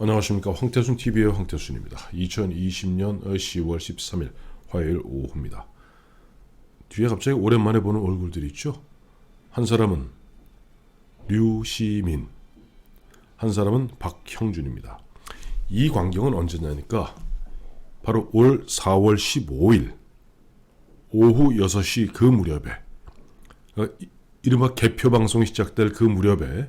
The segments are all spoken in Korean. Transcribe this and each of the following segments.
안녕하십니까. 황태순TV의 황태순입니다. 2020년 10월 13일 화요일 오후입니다. 뒤에 갑자기 오랜만에 보는 얼굴들이 있죠. 한 사람은 류시민, 한 사람은 박형준입니다. 이 광경은 언제냐니까 바로 올 4월 15일 오후 6시 그 무렵에, 이른바 개표방송이 시작될 그 무렵에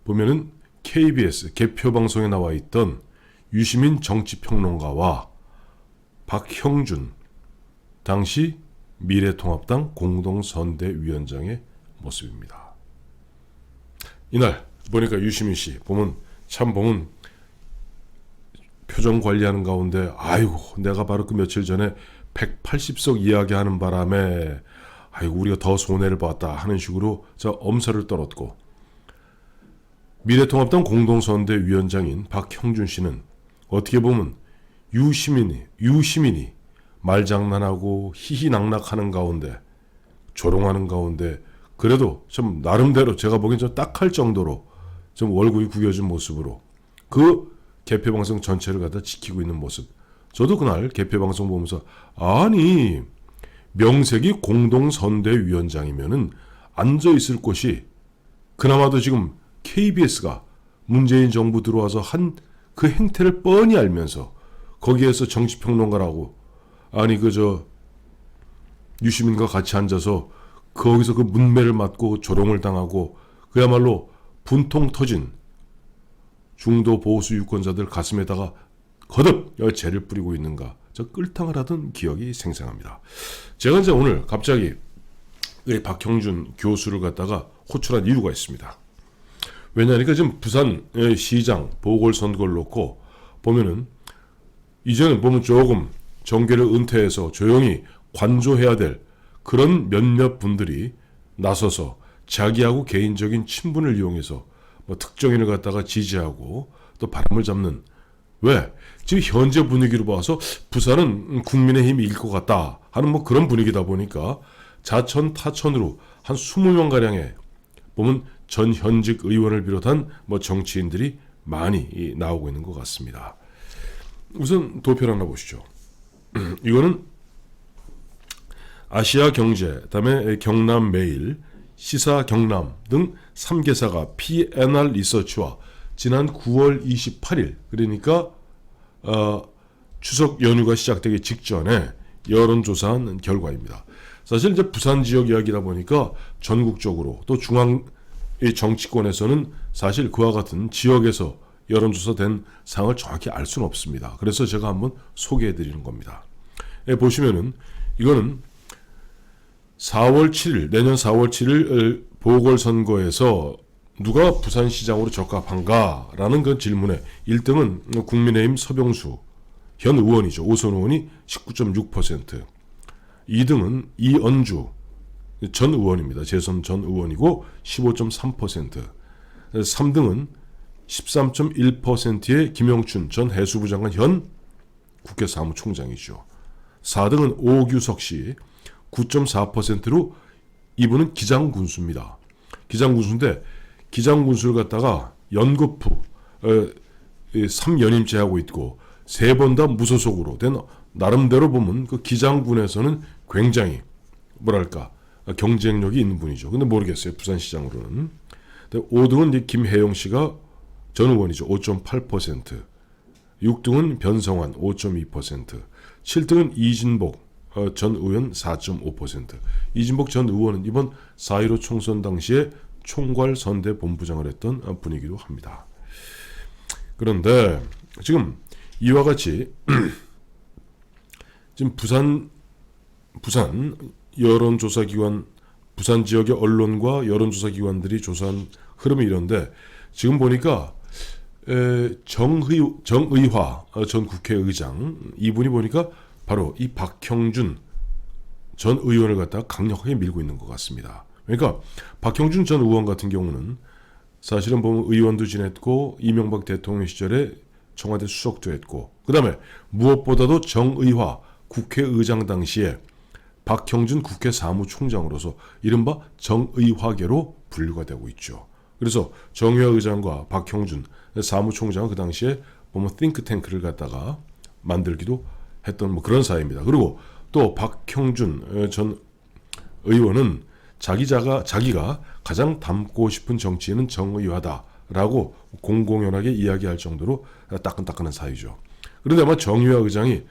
보면은 KBS 개표방송에 나와 있던 유시민 정치평론가와 박형준 당시 미래통합당 공동선대위원장의 모습입니다. 이날 보니까 유시민 씨 보면 표정 관리하는 가운데 아이고 내가 바로 그 며칠 전에 180석 이야기하는 바람에 아이고 우리가 더 손해를 봤다 하는 식으로 엄살을 떨었고, 미래통합당 공동선대위원장인 박형준 씨는 어떻게 보면 유시민이 말장난하고 희희낙낙하는 가운데, 조롱하는 가운데 그래도 좀 나름대로 제가 보기엔 좀 딱할 정도로 좀 얼굴이 구겨진 모습으로 그 개표방송 전체를 갖다 지키고 있는 모습. 저도 그날 개표방송 보면서 아니 명색이 공동선대위원장이면은 앉아있을 곳이 그나마도 지금 KBS가 문재인 정부 들어와서 한 그 행태를 뻔히 알면서 거기에서 정치평론가라고 아니 유시민과 같이 앉아서 거기서 그 문매를 맞고 조롱을 당하고 그야말로 분통 터진 중도 보수 유권자들 가슴에다가 거듭 죄를 뿌리고 있는가, 끌탕을 하던 기억이 생생합니다. 제가 이제 오늘 갑자기 박형준 교수를 갖다가 호출한 이유가 있습니다. 왜냐하니까 지금 부산 시장 보궐선거를 놓고 보면은 이제는 보면 조금 정계를 은퇴해서 조용히 관조해야 될 그런 몇몇 분들이 나서서 자기하고 개인적인 친분을 이용해서 특정인을 갖다가 지지하고 또 바람을 잡는, 왜? 지금 현재 분위기로 봐서 부산은 국민의힘이 이길 것 같다 하는 그런 분위기다 보니까 자천 타천으로 한 20명가량의 보면 전 현직 의원을 비롯한 정치인들이 많이 나오고 있는 것 같습니다. 우선 도표를 하나 보시죠. 이거는 아시아경제, 그다음에 경남매일, 시사경남 등 3개사가 PNR 리서치와 지난 9월 28일 그러니까 추석 연휴가 시작되기 직전에 여론조사한 결과입니다. 사실 이제 부산 지역 이야기다 보니까 전국적으로 또 중앙 정치권에서는 사실 그와 같은 지역에서 여론조사된 상을 정확히 알 수는 없습니다. 그래서 제가 한번 소개해드리는 겁니다. 보시면은 이거는 4월 7일, 내년 4월 7일 보궐선거에서 누가 부산시장으로 적합한가라는 그 질문에 1등은 국민의힘 서병수 현 의원이죠. 오선 의원이 19.6%, 2등은 이언주 전 의원입니다. 재선 전 의원이고 15.3%, 3등은 13.1%의 김영춘 전 해수부 장관 현 국회 사무총장이죠. 4등은 오규석 씨 9.4%로 이분은 기장군수입니다. 기장군수인데 기장군수를 갖다가 연거푸 3연임제 하고 있고 3번 다 무소속으로 된, 나름대로 보면 그 기장군에서는 굉장히 뭐랄까 경쟁력이 있는 분이죠. 근데 모르겠어요. 부산시장으로는. 5등은 이제 김혜영 씨가 전 의원이죠. 5.8%. 6등은 변성환 5.2%. 7등은 이진복 전 의원 4.5%. 이진복 전 의원은 이번 4.15 총선 당시에 총괄선대본부장을 했던 분이기도 합니다. 그런데 지금 이와 같이 지금 부산 여론조사기관, 부산 지역의 언론과 여론조사기관들이 조사한 흐름이 이런데, 지금 보니까 정의화 전 국회의장, 이분이 보니까 바로 이 박형준 전 의원을 갖다가 강력하게 밀고 있는 것 같습니다. 그러니까 박형준 전 의원 같은 경우는 사실은 보면 의원도 지냈고 이명박 대통령 시절에 청와대 수석도 했고, 그 다음에 무엇보다도 정의화 국회의장 당시에 박형준 국회 사무총장으로서 이른바 정의화계로 분류가 되고 있죠. 그래서 정의화 의장과 박형준 사무총장은 그 당시에 보면 띵크탱크를 갖다가 만들기도 했던 뭐 그런 사이입니다. 그리고 또 박형준 전 의원은 자기가 가장 닮고 싶은 정치인은 정의화다라고 공공연하게 이야기할 정도로 따끈따끈한 사이죠. 그런데 아마 정의화 의장이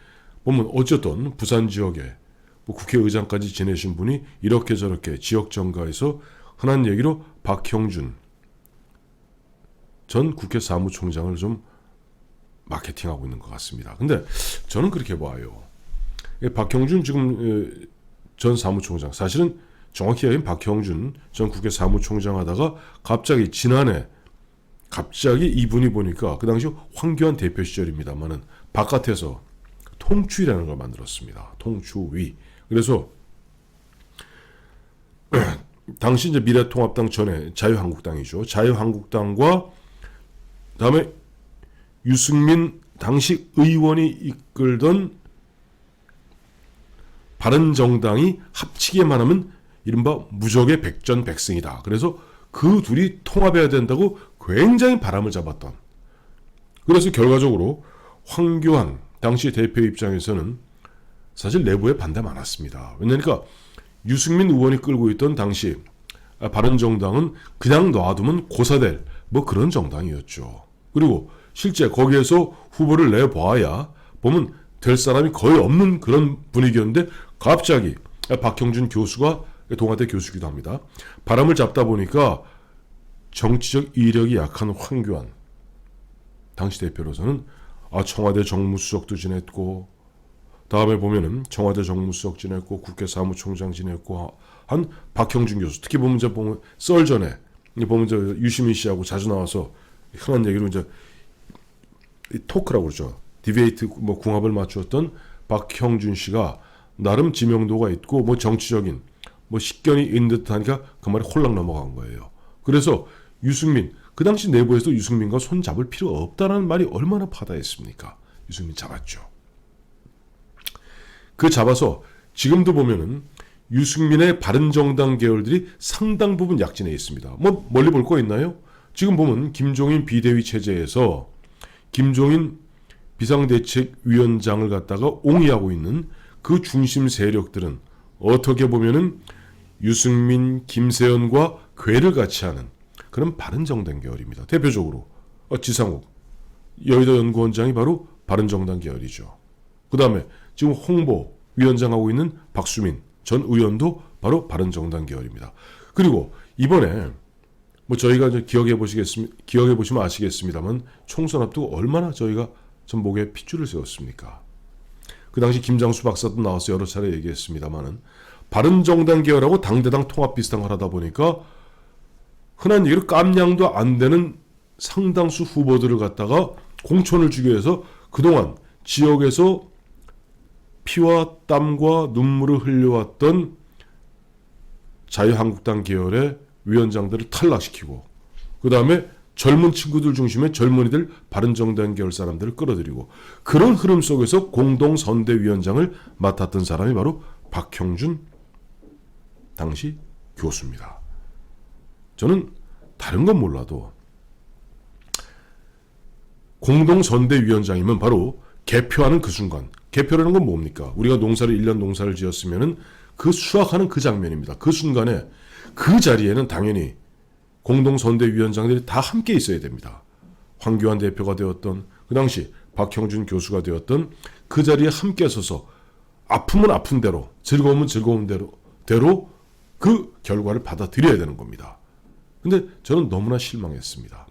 보면 어쨌든 부산 지역에 뭐 국회의장까지 지내신 분이 이렇게 저렇게 지역 정가에서 흔한 얘기로 박형준 전 국회 사무총장을 좀 마케팅하고 있는 것 같습니다. 근데 저는 그렇게 봐요. 박형준 지금 전 사무총장, 사실은 정확히 얘기하면 박형준 전 국회 사무총장 하다가 갑자기 지난해 이분이 보니까 그 당시 황교안 대표 시절입니다만은 바깥에서 통추위라는 걸 만들었습니다. 통추위. 그래서 당시 이제 미래통합당 전에 자유한국당이죠. 자유한국당과 그다음에 유승민 당시 의원이 이끌던 바른정당이 합치기만 하면 이른바 무적의 백전백승이다. 그래서 그 둘이 통합해야 된다고 굉장히 바람을 잡았던. 그래서 결과적으로 황교안 당시 대표 입장에서는 사실 내부에 반대 많았습니다. 왜냐니까 유승민 의원이 끌고 있던 당시 바른정당은 그냥 놔두면 고사될 뭐 그런 정당이었죠. 그리고 실제 거기에서 후보를 내봐야 보면 될 사람이 거의 없는 그런 분위기였는데 갑자기 박형준 교수가 동아대 교수기도 합니다. 바람을 잡다 보니까 정치적 이력이 약한 황교안 당시 대표로서는 청와대 정무수석도 지냈고 다음에 보면은 청와대 정무수석 지냈고 국회 사무총장 지냈고 한 박형준 교수 특히 보면 이제 보면 썰 전에 보면 이제 유시민 씨하고 자주 나와서 흔한 얘기로 이제 토크라고 그러죠. 디베이트 뭐 궁합을 맞추었던 박형준 씨가 나름 지명도가 있고 뭐 정치적인 뭐 식견이 있는 듯하니까 그 말이 홀랑 넘어간 거예요. 그래서 유승민 그 당시 내부에서 유승민과 손 잡을 필요 없다는 말이 얼마나 파다했습니까? 유승민 잡았죠. 그 잡아서 지금도 보면은 유승민의 바른정당 계열들이 상당 부분 약진해 있습니다. 뭐 멀리 볼 거 있나요? 지금 보면 김종인 비대위 체제에서 김종인 비상대책위원장을 갖다가 옹이하고 있는 그 중심 세력들은 어떻게 보면은 유승민, 김세연과 궤를 같이 하는 그런 바른정당 계열입니다. 대표적으로 지상욱 여의도 연구원장이 바로 바른정당 계열이죠. 그 다음에 지금 홍보위원장하고 있는 박수민 전 의원도 바로 바른정당 계열입니다. 그리고 이번에 뭐 저희가 이제 기억해 보시면 아시겠습니다만 총선 앞두고 얼마나 저희가 전 목에 핏줄을 세웠습니까? 그 당시 김장수 박사도 나와서 여러 차례 얘기했습니다만은 바른정당 계열하고 당대당 통합 비슷한 걸 하다 보니까 흔한 얘기로 깜냥도 안 되는 상당수 후보들을 갖다가 공천을 주기 위해서 그동안 지역에서 피와 땀과 눈물을 흘려왔던 자유한국당 계열의 위원장들을 탈락시키고 그 다음에 젊은 친구들 중심의 젊은이들 바른정당 계열 사람들을 끌어들이고 그런 흐름 속에서 공동선대위원장을 맡았던 사람이 바로 박형준 당시 교수입니다. 저는 다른 건 몰라도 공동선대위원장이면 바로 개표하는 그 순간 개표라는 건 뭡니까? 우리가 1년 농사를 지었으면은 그 수확하는 그 장면입니다. 그 순간에 그 자리에는 당연히 공동선대위원장들이 다 함께 있어야 됩니다. 황교안 대표가 되었던 그 당시 박형준 교수가 되었던 그 자리에 함께 서서 아픔은 아픈 대로 즐거움은 즐거운 대로 그 결과를 받아들여야 되는 겁니다. 근데 저는 너무나 실망했습니다.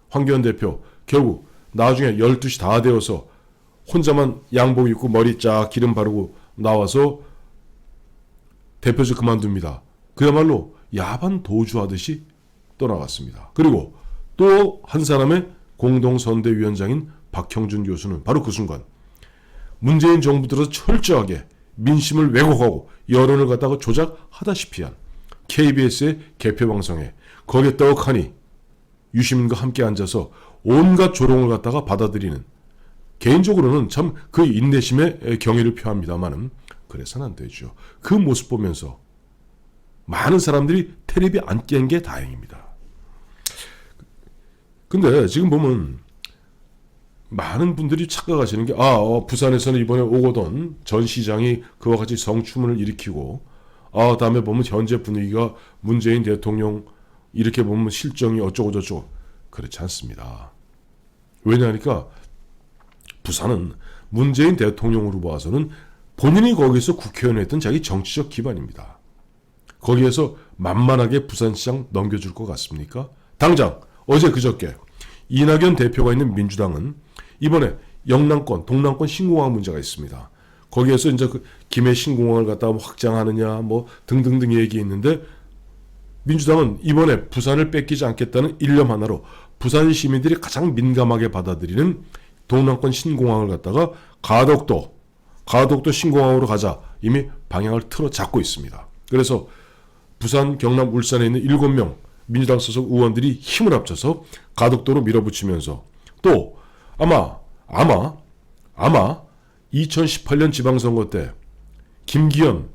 황교안 대표 결국 나중에 12시 다 되어서 혼자만 양복 입고 머리 쫙 기름 바르고 나와서 대표직 그만둡니다. 그야말로 야반 도주하듯이 떠나갔습니다. 그리고 또 한 사람의 공동선대위원장인 박형준 교수는 바로 그 순간 문재인 정부 들어서 철저하게 민심을 왜곡하고 여론을 갖다가 조작하다시피 한 KBS의 개표방송에 거기에 떡하니 유시민과 함께 앉아서 온갖 조롱을 갖다가 받아들이는 개인적으로는 참 그 인내심에 경의를 표합니다만은 그래서는 안 되죠. 그 모습 보면서 많은 사람들이 테레비 안 깬 게 다행입니다. 근데 지금 보면 많은 분들이 착각하시는 게 부산에서는 이번에 오거돈 전 시장이 그와 같이 성추문을 일으키고 다음에 보면 현재 분위기가 문재인 대통령 이렇게 보면 실정이 어쩌고 저쩌고 그렇지 않습니다. 왜냐하니까 부산은 문재인 대통령으로 봐서는 본인이 거기서 국회의원 했던 자기 정치적 기반입니다. 거기에서 만만하게 부산시장 넘겨줄 것 같습니까? 당장 어제 그저께 이낙연 대표가 있는 민주당은 이번에 영남권, 동남권 신공항 문제가 있습니다. 거기에서 이제 그 김해 신공항을 갖다가 확장하느냐 뭐 등등등 얘기했는데 민주당은 이번에 부산을 뺏기지 않겠다는 일념 하나로 부산 시민들이 가장 민감하게 받아들이는 동남권 신공항을 갖다가 가덕도 신공항으로 가자 이미 방향을 틀어 잡고 있습니다. 그래서 부산, 경남, 울산에 있는 7명 민주당 소속 의원들이 힘을 합쳐서 가덕도로 밀어붙이면서 또 아마 2018년 지방선거 때 김기현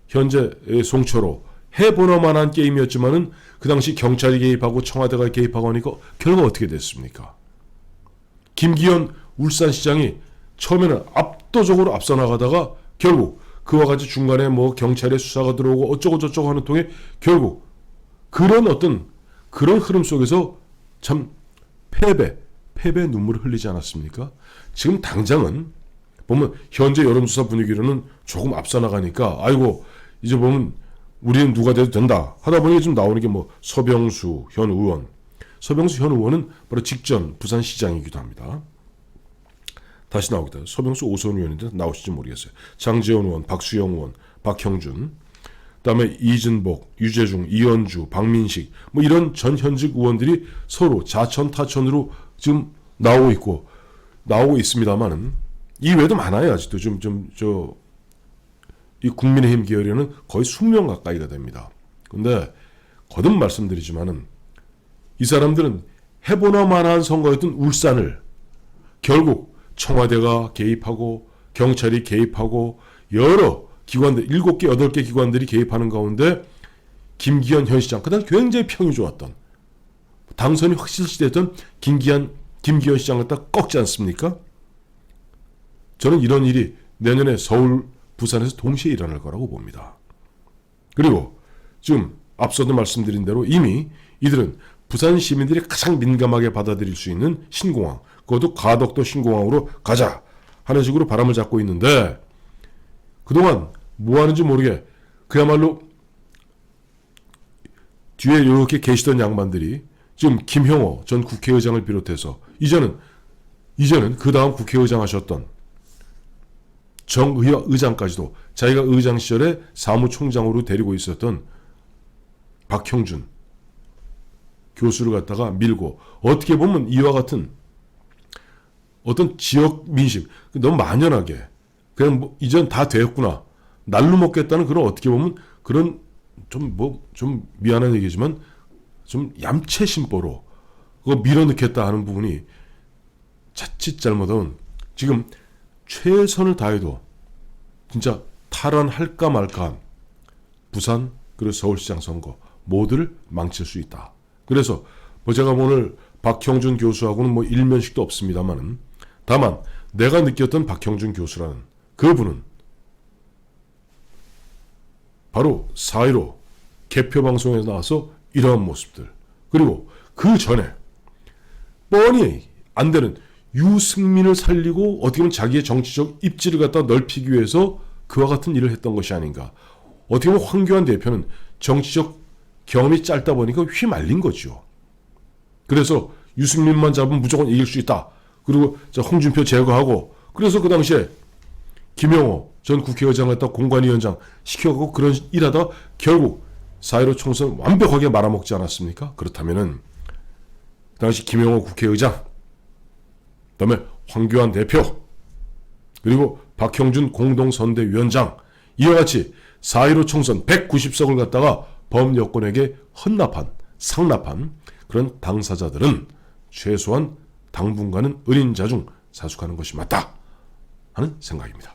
현재 송초로 해보나 만한 게임이었지만은 그 당시 경찰이 개입하고 청와대가 개입하고 하니까 결과 어떻게 됐습니까? 김기현 울산시장이 처음에는 압도적으로 앞서 나가다가 결국 그와 같이 중간에 뭐 경찰의 수사가 들어오고 어쩌고 저쩌고 하는 통에 결국 그런 흐름 속에서 참 패배 눈물을 흘리지 않았습니까? 지금 당장은 보면 현재 여론조사 분위기로는 조금 앞서 나가니까 아이고 이제 보면 우리는 누가 돼도 된다 하다 보니 좀 나오는 게 뭐 서병수 현 의원은 바로 직전 부산시장이기도 합니다. 다시 나오겠다. 서병수 오선 의원인데 나오실지 모르겠어요. 장재원 의원, 박수영 의원, 박형준, 그다음에 이진복, 유재중, 이현주, 박민식 뭐 이런 전 현직 의원들이 서로 자천 타천으로 지금 나오고 있습니다만은 이 외에도 많아요. 아직도 이 국민의힘 계열에는 거의 20명 가까이가 됩니다. 근데 거듭 말씀드리지만은 이 사람들은 해보나 마나한 선거였던 울산을 결국 청와대가 개입하고 경찰이 개입하고 여러 기관들 7개, 8개 기관들이 개입하는 가운데 김기현 현 시장 그다음 굉장히 평이 좋았던 당선이 확실시됐던 김기현 시장을 딱 꺾지 않습니까? 저는 이런 일이 내년에 서울, 부산에서 동시에 일어날 거라고 봅니다. 그리고 지금 앞서도 말씀드린 대로 이미 이들은 부산 시민들이 가장 민감하게 받아들일 수 있는 신공항, 그것도 가덕도 신공항으로 가자 하는 식으로 바람을 잡고 있는데 그동안 뭐 하는지 모르게 그야말로 뒤에 이렇게 계시던 양반들이 지금 김형호 전 국회의장을 비롯해서 이제는 그 다음 국회의장 하셨던 정의학 의장까지도 자기가 의장 시절에 사무총장으로 데리고 있었던 박형준 교수를 갖다가 밀고 어떻게 보면 이와 같은 어떤 지역 민심 너무 만연하게 그냥 뭐 이젠 다 됐구나 날로 먹겠다는 그런 어떻게 보면 그런 좀 미안한 얘기지만 좀 얌체 심보로 그거 밀어넣겠다 하는 부분이 자칫 잘못하면 지금 최선을 다해도 진짜 탈환할까 말까한 부산 그리고 서울시장 선거 모두를 망칠 수 있다. 그래서 제가 오늘 박형준 교수하고는 뭐 일면식도 없습니다만은 다만 내가 느꼈던 박형준 교수라는 그분은 바로 4.15 개표 방송에 나와서 이러한 모습들 그리고 그 전에 뻔히 안 되는 유승민을 살리고 어떻게 보면 자기의 정치적 입지를 갖다 넓히기 위해서 그와 같은 일을 했던 것이 아닌가. 어떻게 보면 황교안 대표는 정치적 경험이 짧다 보니까 휘말린 거죠. 그래서 유승민만 잡으면 무조건 이길 수 있다. 그리고 홍준표 제거하고 그래서 그 당시에 김영호 전 국회의장 갖다 공관위원장 시켜가고 그런 일하다 결국 4.15 총선 완벽하게 말아먹지 않았습니까? 그렇다면은 그 당시 김영호 국회의장 그다음에 황교안 대표 그리고 박형준 공동선대위원장 이와 같이 4.15 총선 190석을 갖다가 범여권에게 상납한 그런 당사자들은 최소한 당분간은 은인자 중 사숙하는 것이 맞다 하는 생각입니다.